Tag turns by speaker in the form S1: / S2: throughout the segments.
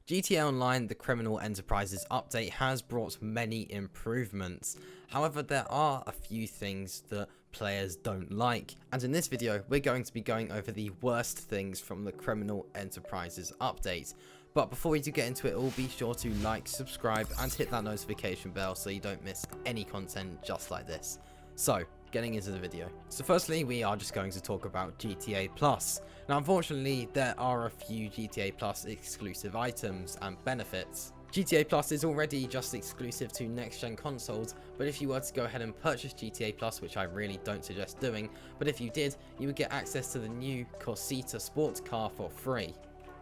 S1: GTA Online, the Criminal Enterprises update, has brought many improvements. However, there are a few things that players don't like, and in this video we're going to be going over the worst things from the Criminal Enterprises update. But before we do get into it all, be sure to like, subscribe and hit that notification bell so you don't miss any content just like this. So, getting into the video. So firstly, we are just going to talk about GTA Plus. Now unfortunately, there are a few GTA Plus exclusive items and benefits. GTA Plus is already just exclusive to next-gen consoles, but if you were to go ahead and purchase GTA Plus, which I really don't suggest doing, but if you did, you would get access to the new Corsita sports car for free.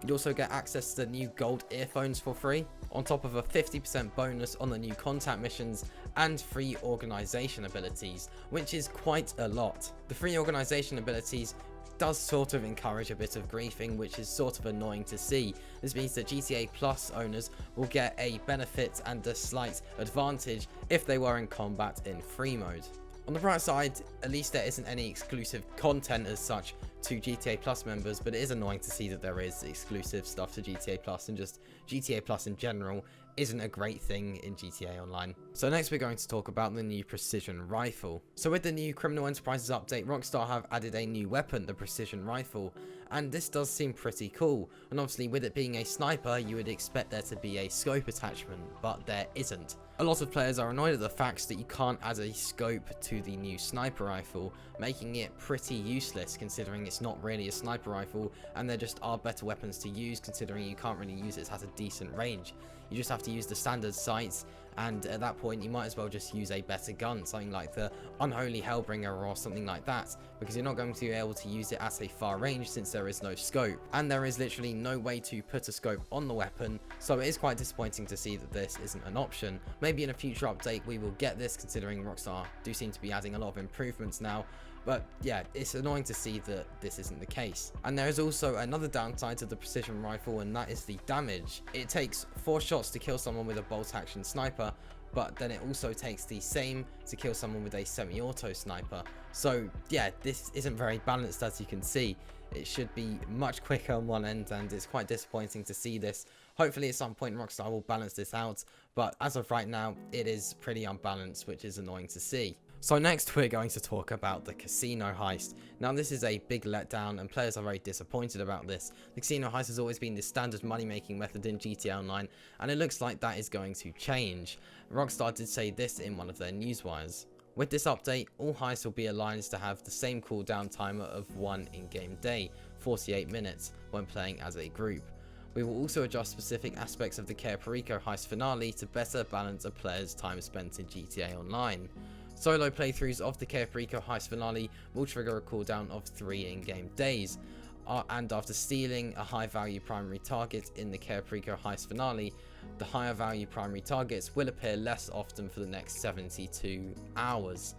S1: You'd also get access to the new gold earphones for free, on top of a 50% bonus on the new contact missions and free organization abilities, which is quite a lot. The free organization abilities does sort of encourage a bit of griefing, which is sort of annoying to see. This means that GTA Plus owners will get a benefit and a slight advantage if they were in combat in free mode. On the bright side, at least there isn't any exclusive content as such to GTA Plus members, but it is annoying to see that there is exclusive stuff to GTA Plus, and just GTA Plus in general isn't a great thing in GTA Online. So next we're going to talk about the new precision rifle. So with the new Criminal Enterprises update, Rockstar have added a new weapon, the precision rifle, and this does seem pretty cool. And obviously with it being a sniper, you would expect there to be a scope attachment, but there isn't. A lot of players are annoyed at the fact that you can't add a scope to the new sniper rifle, making it pretty useless considering it's not really a sniper rifle and there just are better weapons to use considering you can't really use it at a decent range. You just have to use the standard sights, and at that point you might as well just use a better gun, something like the Unholy Hellbringer or something like that, because you're not going to be able to use it at a far range since there is no scope, and there is literally no way to put a scope on the weapon, so it is quite disappointing to see that this isn't an option. Maybe in a future update we will get this, considering Rockstar do seem to be adding a lot of improvements now. But yeah, it's annoying to see that this isn't the case. And there is also another downside to the precision rifle, and that is the damage. It takes 4 shots to kill someone with a bolt action sniper, but then it also takes the same to kill someone with a semi-auto sniper. So yeah, this isn't very balanced, as you can see. It should be much quicker on one end, and it's quite disappointing to see this. Hopefully at some point Rockstar will balance this out, but as of right now it is pretty unbalanced, which is annoying to see. So next we're going to talk about the casino heist. Now this is a big letdown and players are very disappointed about this. The casino heist has always been the standard money making method in GTA Online, and it looks like that is going to change. Rockstar did say this in one of their newswires. With this update, all heists will be aligned to have the same cooldown timer of 1 in-game day, 48 minutes, when playing as a group. We will also adjust specific aspects of the Perico heist finale to better balance a player's time spent in GTA Online. Solo playthroughs of the Perico heist finale will trigger a cooldown of 3 in-game days, and after stealing a high value primary target in the Perico heist finale, the higher value primary targets will appear less often for the next 72 hours,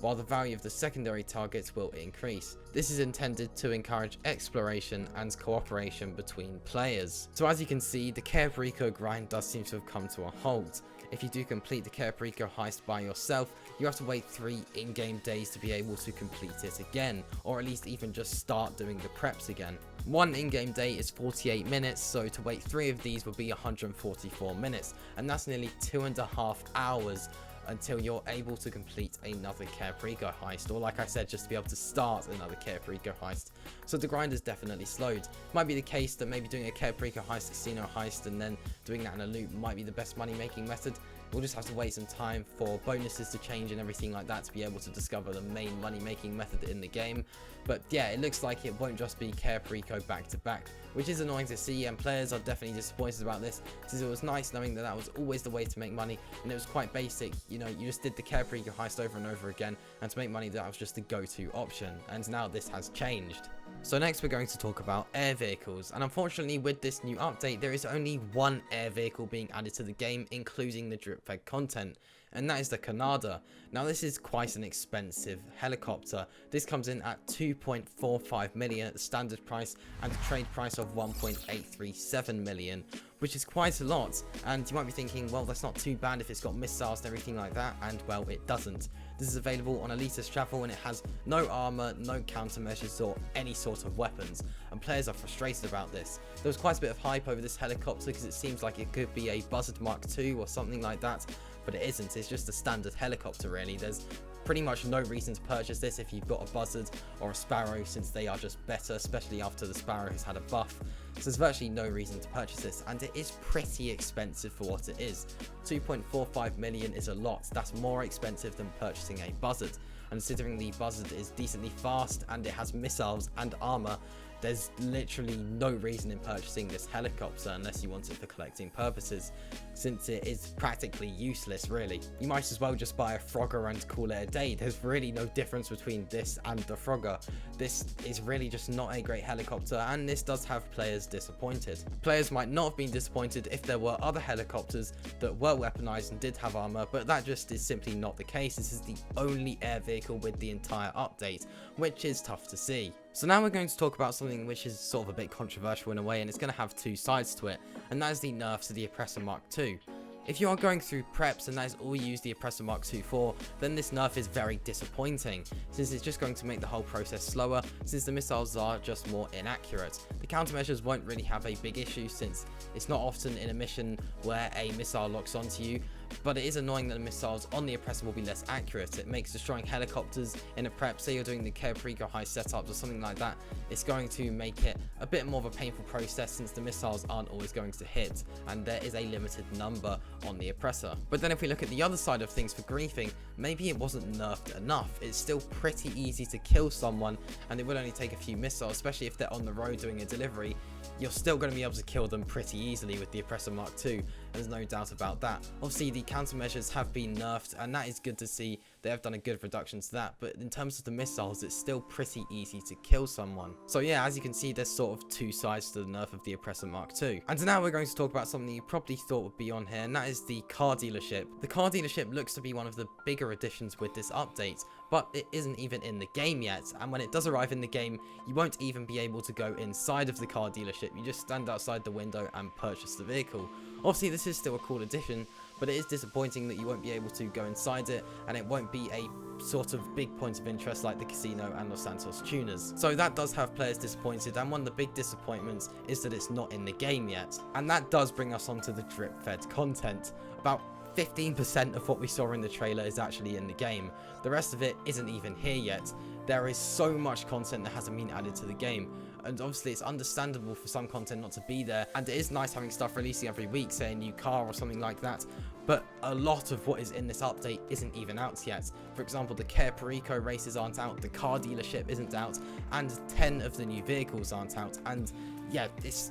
S1: while the value of the secondary targets will increase. This is intended to encourage exploration and cooperation between players. So as you can see, the Perico grind does seem to have come to a halt. If you do complete the Perico heist by yourself, you have to wait 3 in-game days to be able to complete it again, or at least even just start doing the preps again. 1 in-game day is 48 minutes, so to wait 3 of these would be 144 minutes, and that's nearly 2.5 hours until you're able to complete another Perico heist, or like I said, just to be able to start another Perico heist. So the grind is definitely slowed. It might be the case that maybe doing a Perico heist, casino heist, and then doing that in a loop might be the best money making method. We'll just have to wait some time for bonuses to change and everything like that to be able to discover the main money making method in the game. But yeah, it looks like it won't just be Perico back to back, which is annoying to see, and players are definitely disappointed about this, since it was nice knowing that that was always the way to make money, and it was quite basic. You know, you just did the Perico heist over and over again, and to make money that was just the go-to option, and now this has changed. So next we're going to talk about air vehicles, and unfortunately with this new update there is only one air vehicle being added to the game, including the drip fed content, and that is the Canada. Now this is quite an expensive helicopter. This comes in at 2.45 million at the standard price and a trade price of 1.837 million, which is quite a lot. And you might be thinking, well, that's not too bad if it's got missiles and everything like that, and well, it doesn't. This is available on elitist travel and it has no armor, no countermeasures or any sort of weapons, and players are frustrated about this. There was quite a bit of hype over this helicopter because it seems like it could be a Buzzard Mark II or something like that, but it isn't. It's just a standard helicopter really. There's pretty much no reason to purchase this if you've got a Buzzard or a Sparrow, since they are just better, especially after the Sparrow has had a buff. So there's virtually no reason to purchase this, and it is pretty expensive for what it is. 2.45 million is a lot. That's more expensive than purchasing a Buzzard, and considering the Buzzard is decently fast and it has missiles and armor, there's literally no reason in purchasing this helicopter unless you want it for collecting purposes, since it is practically useless really. You might as well just buy a Frogger and call it a day. There's really no difference between this and the Frogger. This is really just not a great helicopter, and this does have players disappointed. Players might not have been disappointed if there were other helicopters that were weaponized and did have armor, but that just is simply not the case. This is the only air vehicle with the entire update, which is tough to see. So now we're going to talk about something which is sort of a bit controversial in a way, and it's going to have two sides to it, and that is the nerfs to the Oppressor Mark II. If you are going through preps and that is all you use the Oppressor Mark II for, then this nerf is very disappointing, since it's just going to make the whole process slower, since the missiles are just more inaccurate. The countermeasures won't really have a big issue, since it's not often in a mission where a missile locks onto you, but it is annoying that the missiles on the Oppressor will be less accurate. It makes destroying helicopters in a prep, say you're doing the Caprico high setups or something like that, it's going to make it a bit more of a painful process, since the missiles aren't always going to hit, and there is a limited number on the Oppressor. But then if we look at the other side of things for griefing, maybe it wasn't nerfed enough. It's still pretty easy to kill someone, and it would only take a few missiles, especially if they're on the road doing a delivery. You're still going to be able to kill them pretty easily with the Oppressor Mark II, and there's no doubt about that. Obviously the countermeasures have been nerfed, and that is good to see. They have done a good reduction to that, but in terms of the missiles, it's still pretty easy to kill someone. So yeah, as you can see, there's sort of two sides to the nerf of the Oppressor Mark II. And now we're going to talk about something you probably thought would be on here, and that is the car dealership. The car dealership looks to be one of the bigger additions with this update, but it isn't even in the game yet, and when it does arrive in the game, you won't even be able to go inside of the car dealership. You just stand outside the window and purchase the vehicle. Obviously this is still a cool addition, but it is disappointing that you won't be able to go inside it, and it won't be a sort of big point of interest like the casino and Los Santos tuners. So that does have players disappointed, and one of the big disappointments is that it's not in the game yet. And that does bring us onto the drip-fed content. About 15% of what we saw in the trailer is actually in the game. The rest of it isn't even here yet. There is so much content that hasn't been added to the game, and obviously it's understandable for some content not to be there, and it is nice having stuff releasing every week, say a new car or something like that, but a lot of what is in this update isn't even out yet. For example, the Caprico races aren't out, the car dealership isn't out, and 10 of the new vehicles aren't out, and yeah, it's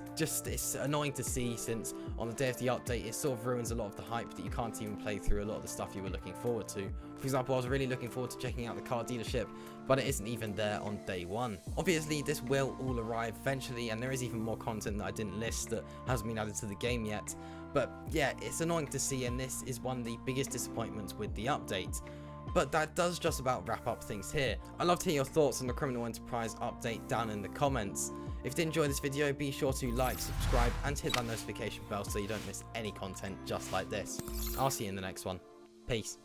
S1: annoying to see, since on the day of the update it sort of ruins a lot of the hype that you can't even play through a lot of the stuff you were looking forward to. For example, I was really looking forward to checking out the car dealership, but it isn't even there on day one. Obviously this will all arrive eventually, and there is even more content that I didn't list that hasn't been added to the game yet. But yeah, it's annoying to see, and this is one of the biggest disappointments with the update. But that does just about wrap up things here. I'd love to hear your thoughts on the Criminal Enterprise update down in the comments. If you did enjoy this video, be sure to like, subscribe, and hit that notification bell so you don't miss any content just like this. I'll see you in the next one. Peace.